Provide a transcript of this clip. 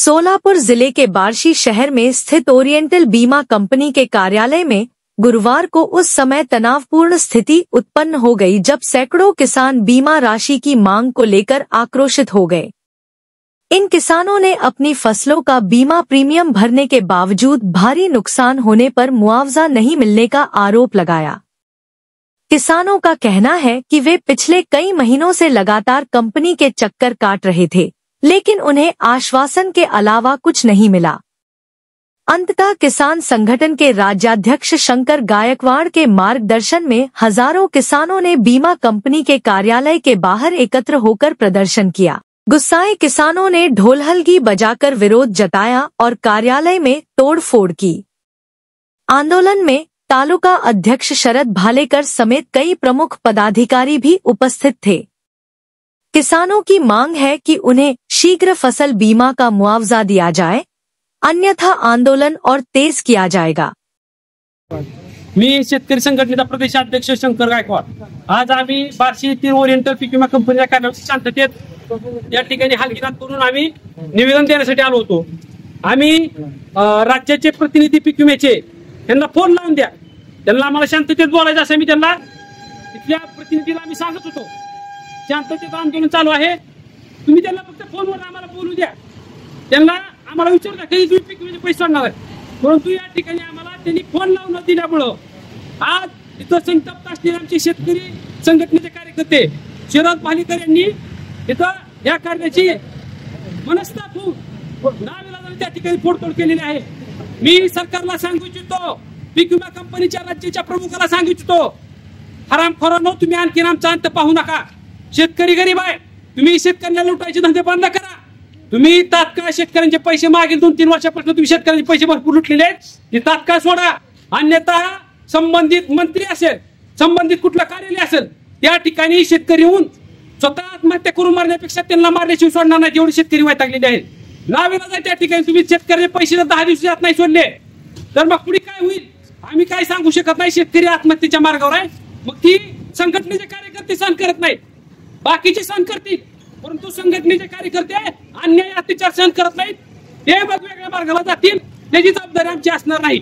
सोलापुर जिले के बार्शी शहर में स्थित ओरिएंटल बीमा कंपनी के कार्यालय में गुरुवार को उस समय तनावपूर्ण स्थिति उत्पन्न हो गई जब सैकड़ों किसान बीमा राशि की मांग को लेकर आक्रोशित हो गए। इन किसानों ने अपनी फसलों का बीमा प्रीमियम भरने के बावजूद भारी नुकसान होने पर मुआवजा नहीं मिलने का आरोप लगाया। किसानों का कहना है कि वे पिछले कई महीनों से लगातार कंपनी के चक्कर काट रहे थे, लेकिन उन्हें आश्वासन के अलावा कुछ नहीं मिला। अंततः किसान संगठन के राज्याध्यक्ष शंकर गायकवाड़ के मार्गदर्शन में हजारों किसानों ने बीमा कंपनी के कार्यालय के बाहर एकत्र होकर प्रदर्शन किया। गुस्साए किसानों ने ढोलहलगी बजाकर विरोध जताया और कार्यालय में तोड़फोड़ की। आंदोलन में तालुका अध्यक्ष शरद भालेकर समेत कई प्रमुख पदाधिकारी भी उपस्थित थे। किसानों की मांग है कि उन्हें शीघ्र फसल बीमा का मुआवजा दिया जाए, अन्यथा आंदोलन और तेज किया जाएगा। मी शेतकरी संघटनेचा प्रदेशाध्यक्ष शंकर गायकवाड। आज आम्ही बार्शी येथील ओरिएंटल पीक विमा कंपनीच्या कार्यालयात शांततेत या ठिकाणी हालचाल करून आम्ही निवेदन देण्यासाठी आलो होतो। आम्ही राज्याचे प्रतिनिधी पीक विम्याचे त्यांना फोन लावून द्या, त्यांना आम्हाला शांततेत बोलायचं असं मी त्यांना इथल्या प्रतिनिधीला आम्ही सांगत होतो। शांततेत आंदोलन चालू आहे, तुम्ही त्यांना फक्त फोनवर आम्हाला बोलू द्या। त्यांना आम्हाला विचारू द्या की तुम्ही पीक विम्याचे पैसे सोडणार आहे, परंतु या ठिकाणी आम्हाला त्यांनी फोन लावून न दिल्यामुळं आज इथं संतप्त असलेले आमचे शेतकरी संघटनेचे कार्यकर्ते शरद भालेकर यांनी इथं या कार्याची मनस्ताप होऊन नाविलाजाने त्या ठिकाणी फोडतोड केलेली आहे। मी सरकारला सांगू इच्छितो, पीक विमा कंपनीच्या राज्याच्या प्रमुखाला सांगू इच्छितो, हरामखोरांनो तुम्ही आणखीन आमचा अंत पाहू नका। शेतकरी गरीब आहे, तुम्ही शेतकऱ्यांना लुटायचे धंदे बंद करा। तुम्ही तात्काळ शेतकऱ्यांचे पैसे मागील 2-3 वर्षापासून तुम्ही शेतकऱ्यांचे पैसे भरपूर लुटलेले आहेत, ते तात्काळ सोडा, अन्यथा संबंधित मंत्री असेल, संबंधित कुठलं कार्यालय असेल त्या ठिकाणी शेतकरी येऊन स्वतः आत्महत्या करून मारण्यापेक्षा त्यांना मारल्याशिवाय सोडणार नाही। एवढे शेतकरी वैतागलेले आहेत। नाविलाज आहे त्या ठिकाणी तुम्ही शेतकऱ्याचे पैसे जर 10 दिवसात नाही सोडले तर मग पुढे काय होईल आम्ही काय सांगू शकत नाही। शेतकरी आत्महत्येच्या मार्गावर आहे, मग ती संघटनेचे कार्यकर्ते सहन करत नाहीत, बाकीचे सहन करतील, परंतु संघटनेचे कार्यकर्ते अन्याय अत्याचार सहन करत नाहीत, ते मग वेगळ्या मार्गाला जातील, त्याची जबाबदारी आमची असणार नाही।